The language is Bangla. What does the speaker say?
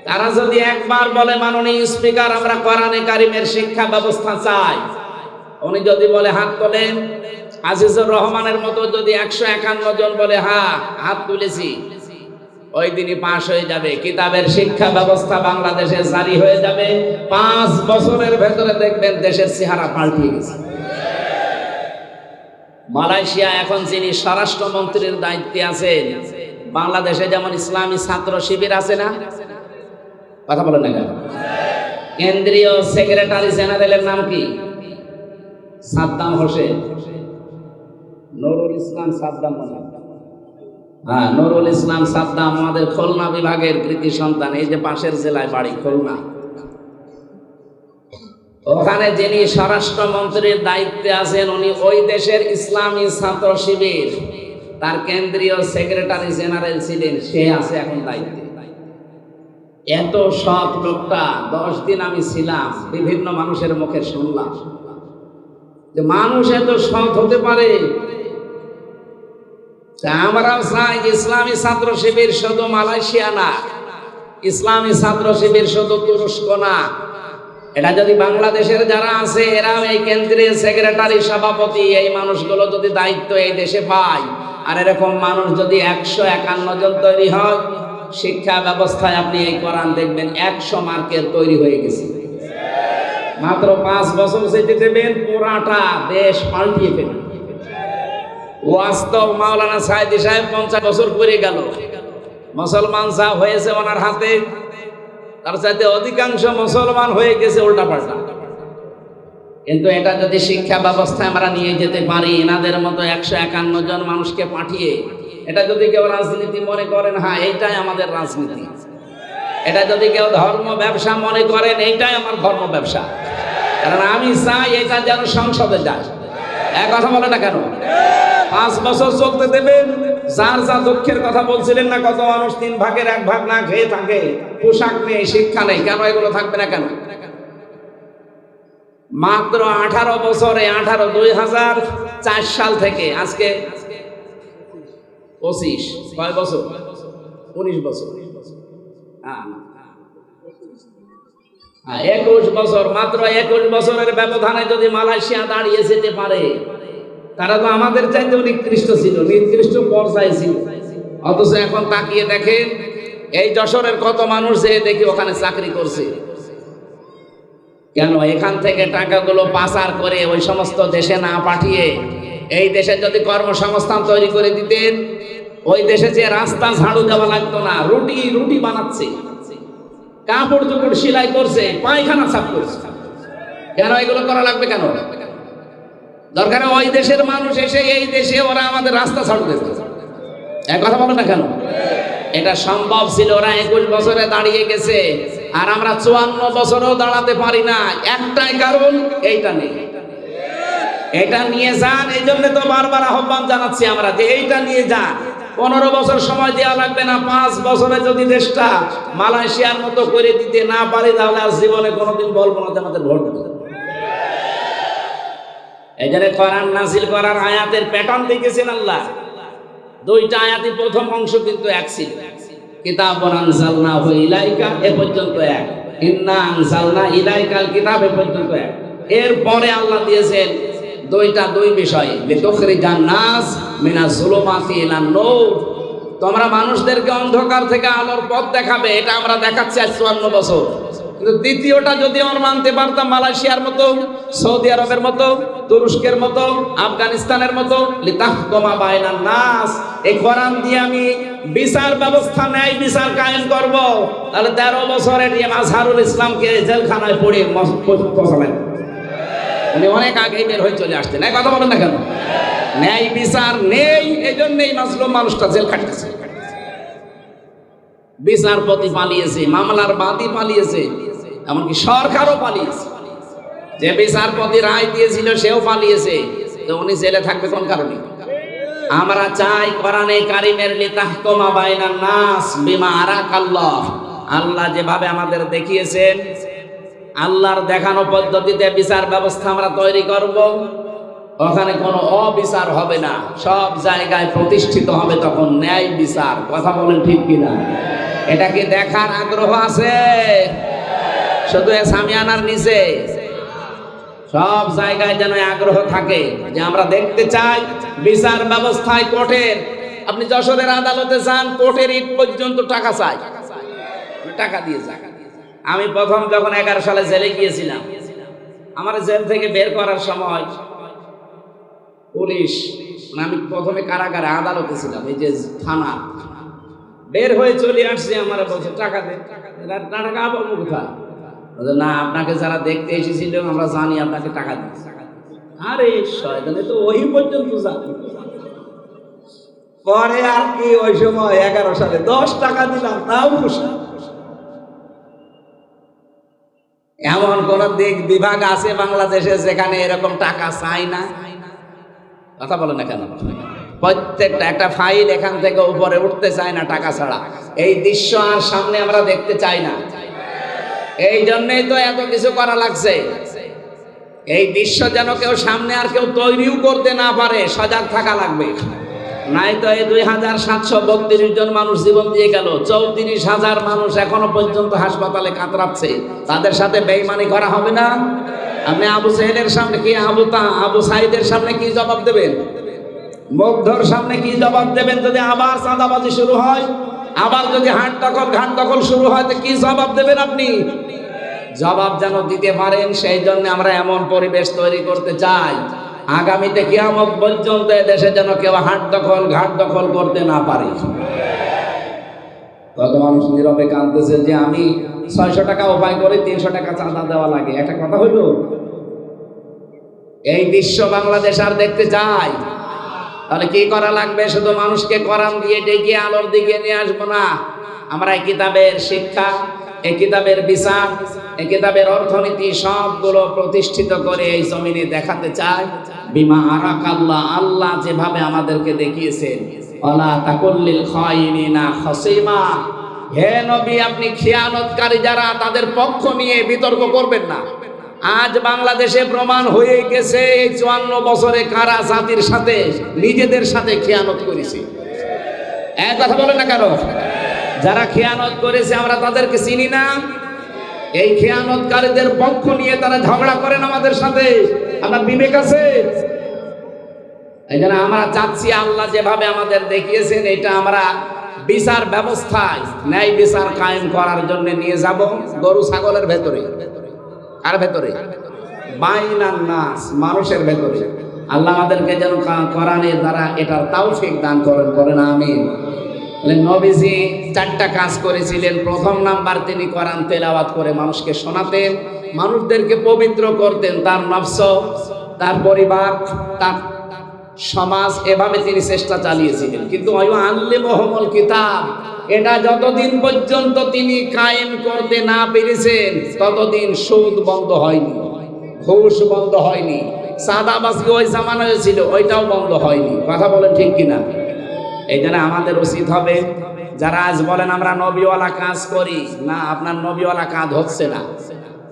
তারা যদি একবার বলে মাননীয় স্পিকার আমরা কোরআনে কারিমের শিক্ষা ব্যবস্থা চাই, উনি যদি বলে হাত তোলেন, আজিজুর রহমানের মতো যদি 151 জন বলে হ্যাঁ হাত তুলেছি, ওই দিনই পাশ হয়ে যাবে, কিতাবের শিক্ষা ব্যবস্থা বাংলাদেশে জারি হয়ে যাবে। 5 বছরের ভেতরে দেখবেন দেশের চেহারা পাল্টে গেছে। মালয়েশিয়া এখন যিনি স্বরাষ্ট্রমন্ত্রীর দায়িত্বে আছেন, বাংলাদেশে যেমন ইসলামী ছাত্র শিবির আছে না, কথা বলেন না কেন? কেন্দ্রীয় সেক্রেটারি জেনারেলের নাম কি? সাদ্দাম হোসেন, নুরুল ইসলাম সাদ্দাম। হ্যাঁ, নুরুল ইসলাম সাদ্দাম আমাদের খুলনা বিভাগের কৃতি সন্তান। এই যে পাশের জেলায় বাড়ি খুলনা, ওখানে যিনি স্বরাষ্ট্রমন্ত্রীর দায়িত্বে আছেন উনি ওই দেশের ইসলামী ছাত্র শিবির তার কেন্দ্রীয় সেক্রেটারি জেনারেল ছিলেন, সে আছে এখন দায়িত্বে। এত সৎ লোকটা, 10 দিন আমি ছিলাম, বিভিন্ন মানুষের মুখে শুনলাম যে মানুষ এত সৎ হতে পারে। আমরাও চাই ইসলামী ছাত্র শিবির শুধু মালয়েশিয়া না, ইসলামী ছাত্র শিবির শুধু তুরস্ক না, এটা যদি বাংলাদেশের যারা আছে এরাও এই কেন্দ্রীয় সেক্রেটারি সভাপতি, এই মানুষগুলো যদি দায়িত্ব এই দেশে পায়, আর এরকম মানুষ যদি 151 জন তৈরি হয়, শিক্ষা ব্যবস্থায় আপনি এই কোরআন দেখবেন 100 মার্কের তৈরি হয়ে গেছে। মাত্র 5 বছর যেতে দেবেন, পুরাটা দেশ পাল্টিয়ে ফেলবে। ওয়াস্তব মাওলানা সাইদি সাহেব 50 বছর পরে গেল, মুসলমান যা হয়েছে ওনার হাতে, তার চাইতে অধিকাংশ মুসলমান হয়ে গেছে উল্টা পাল্টা। কিন্তু এটা যদি শিক্ষা ব্যবস্থায় আমরা নিয়ে যেতে পারি, এনাদের মতো 151 জন মানুষকে পাঠিয়ে, এটা যদি কেউ রাজনীতি মনে করেন, হ্যাঁ এইটাই আমাদের রাজনীতি, এটা যদি কেউ ধর্ম ব্যবসা মনে করেন, এইটাই আমার ধর্ম ব্যবসা, কারণ আমি চাই এটা যেন সংসদে যায়। এক কথা বলে না কেন? 5 বছর চলতে দেবেন। যার যা দুঃখের কথা বলছিলেন না, কত মানুষ 3 ভাগের 1 ভাগ না খেয়ে থাকে, পোশাক নেই, শিক্ষা নেই, কেন এগুলো থাকবে না কেন? মাত্র 18 বছরে 2004 সাল থেকে আজকে 25, কয় বছর? 19 বছর, 21 বছর, মাত্র 21 বছরের ব্যবধানে যদি মালয়েশিয়া দাঁড়িয়ে যেতে পারে, তারা তো আমাদের চাইতে নিকৃষ্ট ছিল, নিকৃষ্ট পর্যায়ে ছিল। অথচ এখন তাকিয়ে দেখেন এই যশোরের কত মানুষ যে দেখি ওখানে চাকরি করছে। কেন? এখান থেকে টাকাগুলো পাচার করে ওই সমস্ত দেশে না পাঠিয়ে এই দেশে যদি কর্মসংস্থান তৈরি করে দিতেন, ওই দেশে যে রাস্তা ঝাড়ু দেওয়া লাগতো না, রুটি বানাচ্ছে, কাপড় চোপড় সেলাই করছে, পায়খানা সাফ করছে, কেন এগুলো করা লাগবে? কেন দরকার? ওই দেশের মানুষ এসে এই দেশে ওরা আমাদের রাস্তা ঝাড়ু দেবে। এক কথা বলো না কেন? এটা সম্ভব ছিল, ওরা 21 বছরে দাঁড়িয়ে গেছে, আর আমরা 54 বছরেও দাঁড়াতে পারি না। একটাই কারণ, এইটা নেই। এটা নিয়ে যান, এই জন্য তো বারবার আহ্বান জানাচ্ছি আমরা যে এইটা নিয়ে যান। 15 বছর সময় দেওয়া লাগবে না, 5 বছরে যদি দেশটা মালয়েশিয়ার মতো করে দিতে না পারি, তাহলে আর জীবনে কোনোদিন বলবো না যে আমাদের ভোট দিতে। এই জন্য কোরআন নাযিল করার আয়াতের প্যাটার্ন দেখেছেন আল্লাহ। 2টা আয়াতই প্রথম অংশ কিন্তু এক ছিল, কিতাবুন আনজালনাহু ইলাইকা এ পর্যন্ত এক, ইন্না আনজালনা ইলাইকাল কিতাব এ পর্যন্ত এক। এরপরে আল্লাহ দিয়েছেন 2 বিষয়, লিতুখরিজান নাস মিনাজ যুলুমাতি ইলান নূর, তোমরা মানুষদেরকে অন্ধকার থেকে আলোর পথ দেখাবে। এটা আমরা দেখাচ্ছি আজ 54 বছর। কিন্তু দ্বিতীয়টা যদি আমরা মানতে পারতাম, মালয়েশিয়ার মতো, সৌদি আরবের মতো, তুরস্কের মতো, আফগানিস্তানের মতো, লিতাহকুমা বাইনান নাস, এই কোরআন দিয়ে আমি বিচার ব্যবস্থা, ন্যায় বিচার কায়েম করব, তাহলে 13 বছরের মাজহারুল ইসলামকে জেলখানায় পড়ে পৌঁছালেন। উনি অনেক আগেই বের হয়ে চলে আসতেন। এক কথা বলেন না কেন? ন্যায় বিচার নেই, এই জন্যই মাজলুম মানুষটা জেল খাটতেছে। বিচারপতি পালিয়েছে, মামলার বাদী পালিয়েছে, এমনকি সরকারও পালিয়েছে। যে বিচারপতি রায় দিয়েছিল সেও পালিয়েছে, তো উনি জেলে থাকবে কোন কারণে? আমরা চাই কোরআনে কারিমের লিতাহকুমা বাইনান নাস বিমা আরাকাল্লাহ, আল্লাহ যেভাবে আমাদের দেখিয়েছেন, আল্লাহর দেখানো পদ্ধতিতে বিচার ব্যবস্থা আমরা তৈরি করব। ওখানে কোনো অবিচার হবে না, সব জায়গায় প্রতিষ্ঠিত হবে তখন ন্যায় বিচার। কথা বলেন ঠিক কিনা? এটা কি দেখার আগ্রহ আছে? শুধু সামিয়ানার নিচে সব জায়গায় যেন আগ্রহ থাকে যে আমরা দেখতে চাই বিচার ব্যবস্থায় কোর্টের। আপনি যশোরের আদালতে যান, কোর্টের ইট পর্যন্ত টাকা চাই, টাকা দিয়ে যান। আমি প্রথম যখন 11 সালে জেলে গিয়েছিলাম, আমার জেল থেকে বের করার সময় পুলিশ, আমি প্রথমে কারাগারে আদালতে ছিলাম, এই যে থানা, বের হয়ে চলে আসছি, আমার বলছে টাকা দে। টাকা আবার কোথায়? না, আপনাকে যারা দেখতে এসেছিল আমরা জানি আপনাকে টাকা দিই। আরে শয়তানে তো ওই পর্যন্ত জানি। পরে আর কি ওই সময় 11 সালে 10 টাকা দিলাম, তাও খুশি। এমন কোন দিক বিভাগ আছে বাংলাদেশে যেখানে এরকম টাকা চাই না? কথা বলে না কেন? প্রত্যেকটা একটা ফাইল এখান থেকে উপরে উঠতে চায় না টাকা ছাড়া। এই দৃশ্য আর সামনে আমরা দেখতে চাই না। এই জন্যই তো এত কিছু করা লাগছে। এই দৃশ্য যেন কেউ সামনে আর কেউ তৈরিও করতে না পারে, সজাগ থাকা লাগবে। নাই তো এই 2732 জন মানুষ জীবন দিয়ে গেল, 34,000 মানুষ এখনো পর্যন্ত হাসপাতালে কাতরাচ্ছে। তাদের সাথে বেঈমানি করা হবে না? আপনি আবু সাইদের সামনে কি, আবু সাইদের সামনে কি জবাব দেবেন? মুগ্ধর সামনে কি জবাব দেবেন? যদি আবার চাঁদাবাজি শুরু হয়, আবার যদি হাট দখল শুরু হয়, তো কি জবাব দেবেন আপনি? জবাব যেন দিতে পারেন, সেই জন্য আমরা এমন পরিবেশ তৈরি করতে চাই আগামীতে কিয়ামত পর্যন্ত দেশে যেন কেউ ঘাট দখল করতে না পারে। কত মানুষ নীরবে কাঁদতেছে যে আমি 600 টাকা উপায় করে 300 টাকা চাঁদা দেওয়া লাগে। একটা কথা হইল, এই দৃশ্য বাংলাদেশ আর দেখতে চাই? তাহলে কি করা লাগবে? শুধু মানুষকে কোরআন দিয়ে ডেকে আলোর দিকে নিয়ে আসবো না। আমরা এই কিতাবের শিক্ষা, এই কিতাবের বিচার, এই কিতাবের অর্থনীতি সবগুলো প্রতিষ্ঠিত করে এই জমিনে দেখাতে চাই বিমা আরাকাল্লাহ, আল্লাহ যেভাবে আমাদেরকে দেখিয়েছেন। ওয়ালা তাকুল্লিল খায়িনিনা খাসিমা, হে নবী আপনি খিয়ানতকারী যারা তাদের পক্ষ নিয়ে বিতর্ক করবেন না। আজ বাংলাদেশে প্রমাণ হয়ে গেছে এই 54 বছরে কারা জাতির সাথে নিজেদের সাথে খিয়ানত করেছে। এক কথা বলেন না কেন? যারা খেয়ানত করেছে আমরা তাদেরকে চিনি না? এই খেয়ানতকারীদের পক্ষ নিয়ে তারা ঝগড়া করেন আমাদের সাথে। আপনার বিবেক আছে? এই জন্য আমরা চাচ্ছি আল্লাহ যেভাবে আমাদের দেখিয়েছেন এটা আমরা বিচার ব্যবস্থায় ন্যায় বিচার কায়েম করার জন্য নিয়ে যাব গরু ছাগলের ভেতরে। কার ভেতরে? বাইনান নাস, মানুষের ভেতরে। আল্লাহ আমাদেরকে যেন কোরআনের দ্বারা এটার তৌফিক দান করেন, আমিন। নবীজি 4টা কাজ করেছিলেন। প্রথম নাম্বার, তিনি কোরআন তেলাওয়াত করে মানুষকে শোনাতেন, মানুষদেরকে পবিত্র করতেন, তার নফস, তার পরিবার, তার সমাজ, এভাবে তিনি চেষ্টা চালিয়েছিলেন। কিন্তু আল্লিমুহুমুল কিতাব, এটা যতদিন পর্যন্ত তিনি কায়েম করতে না পেরেছেন ততদিন সুদ বন্ধ হয়নি, ঘুষ বন্ধ হয়নি, সাদাবাজি ওই জামানায় ছিল ওইটাও বন্ধ হয়নি। কথা বলেন ঠিক কিনা? এই জন্য আমাদের উচিত হবে, যারা আজ বলেন আমরা নবীওয়ালা কাজ করি না, আপনার নবীওয়ালা কাজ হচ্ছে না।